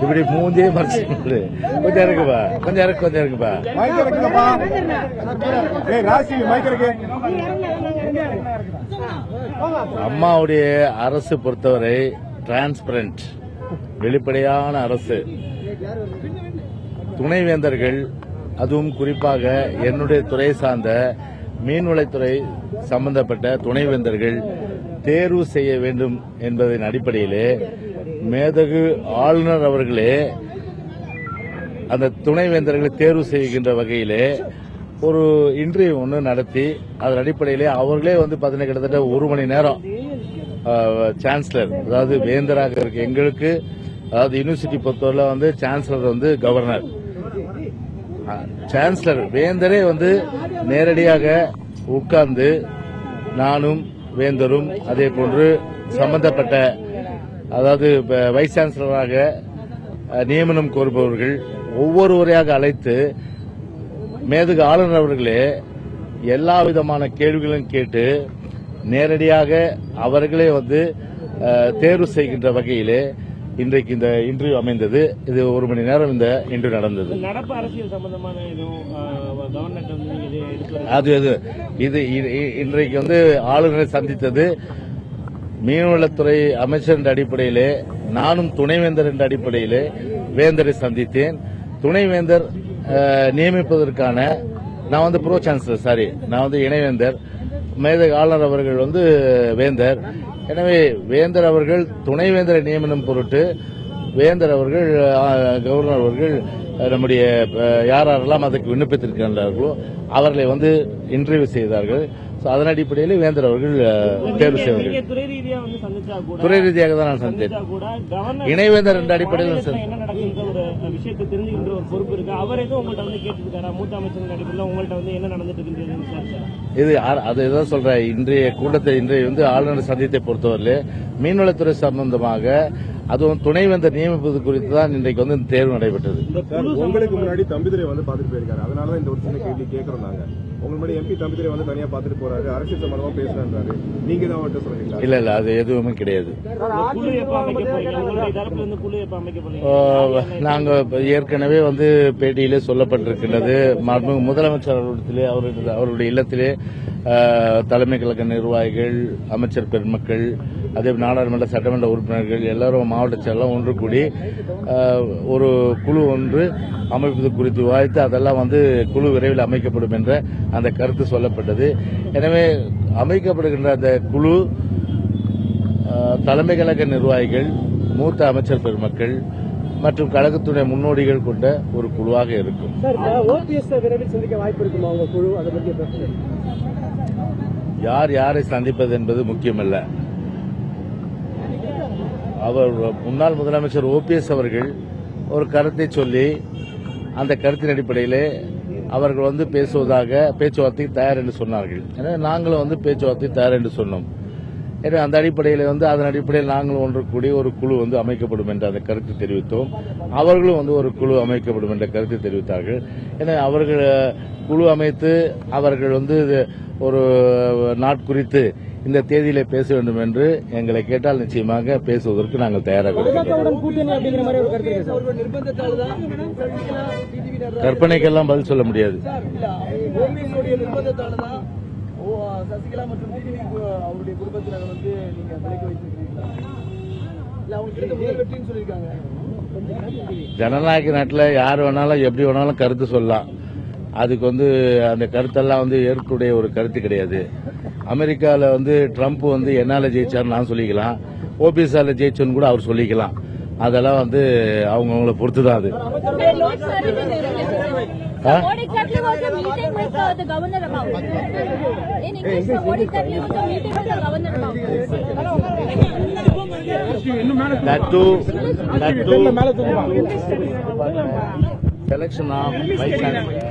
இப்படி மூஞ்சே மறைச்சு கொஞ்சம் இருக்குப்பா, கொஞ்சம் இருக்குப்பா. அம்மாவுடைய அரசு பொறுத்தவரை டிரான்ஸ்பரண்ட், வெளிப்படையான அரசு. துணைவேந்தர்கள், அதுவும் குறிப்பாக என்னுடைய துறை சார்ந்த மீன்வளத்துறை சம்பந்தப்பட்ட துணைவேந்தர்கள் தேர்வு செய்ய வேண்டும் என்பதன் அடிப்படையிலே மேதகு ஆளுநர் அவர்களே அந்த துணைவேந்தர்களை தேர்வு செய்கின்ற வகையிலே ஒரு இன்டர்வியூ ஒன்று நடத்தி அதன் அடிப்படையிலே அவர்களே கிட்டத்தட்ட 1 மணி நேரம் சான்சலர், அதாவது வேந்தராக இருக்கு எங்களுக்கு, அதாவது யூனிவர்சிட்டி பொறுத்தவரை சான்சலர் கவர்னர், சான்சலர் வேந்தரே நேரடியாக உட்கார்ந்து நானும் வேந்தரும் அதே போன்று சம்பந்தப்பட்ட அதாவது வைஸ் சான்சலராக நியமனம் கோருபவர்கள் ஒவ்வொருவரையாக அழைத்து மேதகு ஆளுநர் அவர்களே எல்லா விதமான கேள்விகளும் கேட்டு நேரடியாக அவர்களே தேர்வு செய்கின்ற வகையிலே இன்றைக்கு இந்த இன்டர்வியூ அமைந்தது. இது 1 மணி நேரம் இந்த இன்டர்வியூ நடந்தது. நடப்பு அரசியல் சம்பந்தமான இது இன்றைக்கு ஆளுநரை சந்தித்தது மீன்வளத்துறை அமைச்சர் என்ற அடிப்படையிலே, நானும் துணைவேந்தர் என்ற அடிப்படையிலே வேந்தரை சந்தித்தேன். துணைவேந்தர் நியமிப்பதற்கான நான் ப்ரோ சான்சலர், சாரி, நான் இணைவேந்தர், மேதகு ஆளுநர் அவர்கள் வேந்தர். எனவே வேந்தர் அவர்கள் துணைவேந்தரை நியமனம் பொருட்டு வேந்தர் அவர்கள் கவர்னர் அவர்கள் நம்முடைய யாரெல்லாம் அதற்கு விண்ணப்பித்திருக்கிறார்களோ அவர்களை இன்டர்வியூ செய்தார்கள். அதன் அடிப்படையில் வேந்தர் அவர்கள் தேர்வு செய்வார்கள். துறை ரீதியாக தான் நான் சந்தித்தேன். இணைவேந்தர் என்ற அடிப்படையில் விஷயத்தை தெரிஞ்சுக்கின்ற ஒரு பொறுப்பு இருக்கு. அவர் எதுவும் உங்கள்கிட்ட கேட்டிருக்காரா? மூத்த அமைச்சர் அடிப்படையில் உங்கள்கிட்ட என்ன நடந்துட்டு இருக்கு? இது அதுதான் சொல்றேன். இன்றைய கூட்டத்தை இன்றைய ஆளுநர் சந்தித்தை பொறுத்தவரையிலே மீன்வளத்துறை சம்பந்தமாக அதுவும் துணைவேந்தர் நியமிப்பது குறித்து தான் இன்றைக்கு தேர்வு நடைபெற்றது. உங்களுக்கு முன்னாடி தம்பிதுரை பாத்துட்டு போயிருக்காரு. அதனாலதான் இந்த ஒரு சின்ன கேள்வி கேட்கிறோம். நாங்க உங்களுக்கு முன்னாடி எம்பி தம்பிதுரை தனியா பாத்துட்டு போறாரு, அரசியல் சம்பந்தமா பேசுறாரு. நீங்க தான் அவர்கிட்ட சொல்றீங்களா? இல்ல அது எதுவுமே கிடையாது. நாங்க ஏற்கனவே பேட்டியிலே சொல்லப்பட்டிருக்கின்றது. முதலமைச்சர் அவருடைய இல்லத்திலே தலைமை கழக நிர்வாகிகள், அமைச்சர் பெருமக்கள், அதே நாடாளுமன்ற சட்டமன்ற உறுப்பினர்கள் எல்லாரும் மாவட்ட செயலர் ஒன்று கூடி ஒரு குழு ஒன்று அமைப்பது குறித்து விவாதித்து அதெல்லாம் குழு விரைவில் அமைக்கப்படும் என்ற அந்த கருத்து சொல்லப்பட்டது. எனவே அமைக்கப்படுகின்ற அந்த குழு தலைமை கழக நிர்வாகிகள், மூத்த அமைச்சர் பெருமக்கள் மற்றும் கழகத்துடைய முன்னோடிகள் கொண்ட ஒரு குழுவாக இருக்கும். யார் யாரை சந்திப்பது என்பது முக்கியமல்ல. அவர் முன்னாள் முதலமைச்சர் OPS அவர்கள் ஒரு கருத்தை சொல்லி அந்த கருத்தின் அடிப்படையிலே அவர்கள் பேசுவதாக பேச்சுவார்த்தைக்கு தயார் என்று சொன்னார்கள். எனவே நாங்களும் பேச்சுவார்த்தைக்கு தயார் என்று சொன்னோம். எனவே அந்த அடிப்படையில் அதன் அடிப்படையில் நாங்களும் ஒன்று கூடி ஒரு குழு அமைக்கப்படும் என்ற அந்த கருத்தை தெரிவித்தோம். அவர்களும் ஒரு குழு அமைக்கப்படும் என்ற கருத்தை தெரிவித்தார்கள். எனவே அவர்கள் குழு அமைத்து அவர்கள் ஒரு நாட்குறித்து இந்த தேதியிலே பேச வேண்டும் என்று எங்களை கேட்டால் நிச்சயமாக பேசுவதற்கு நாங்கள் தயாராக கற்பனைக்கெல்லாம் பதில் சொல்ல முடியாது. சசிகலா மற்றும் அவருடைய குடும்பத்தினர் நீங்க விலக்கி வைத்திருக்கீங்களா? இல்ல அவங்க கிட்ட முதல் வெற்றின்னு சொல்லியிருக்காங்க. ஜனநாயக நாட்டில் யார் வேணாலும் எப்படி வேணாலும் கருத்து சொல்லலாம். அதுக்கு அந்த கருத்தெல்லாம் ஏற்கக்கூடிய ஒரு கருத்து கிடையாது. அமெரிக்காவில் ட்ரம்ப் என்னால ஜெயிச்சார் நான் சொல்லிக்கலாம், ஓபிஎஸ்ஆல ஜெயிச்சோன்னு கூட அவர் சொல்லிக்கலாம். அதெல்லாம் அவங்கவுங்களை பொறுத்துதான் அது. What exactly was the meeting with the governor about? In English, what exactly was the meeting with the governor about? That too. Selection of vice chancellor.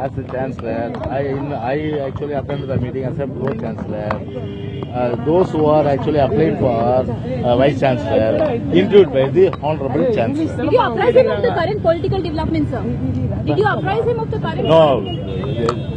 As the chancellor, I actually attended the meeting as a pro chancellor. Those who are actually applied for vice chancellor interviewed by the honorable chancellor. Did you apprise him of the current political developments, sir? Did you apprise him of the current? No.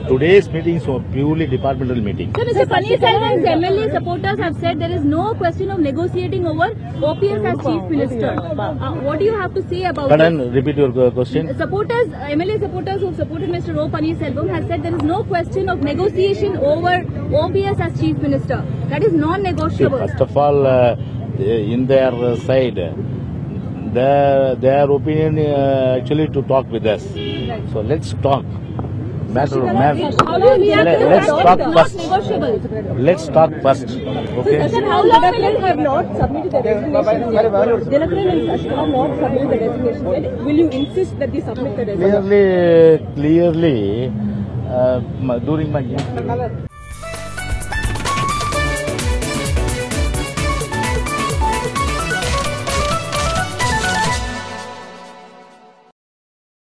today's meeting is a purely departmental meeting. So, Mr. Pannirselvam's MLA supporters have said there is no question of negotiating over OPS as Chief Minister. What do you have to say about Kanan, this? repeat your question. Supporters, MLA supporters who have supported Mr. O. Pannirselvam has said there is no question of negotiation over OPS as Chief Minister. That is non-negotiable. First of all, in their side, their opinion actually to talk with us. So let's talk. Matter of man. How long we have to Let's talk not first. negotiable. Let's talk first. Okay. Sir, how long will it have not submitted the resignation. Dinakaran and Shashika have not submitted the resignation yet. Will you insist that they submit the resignation? Clearly, during my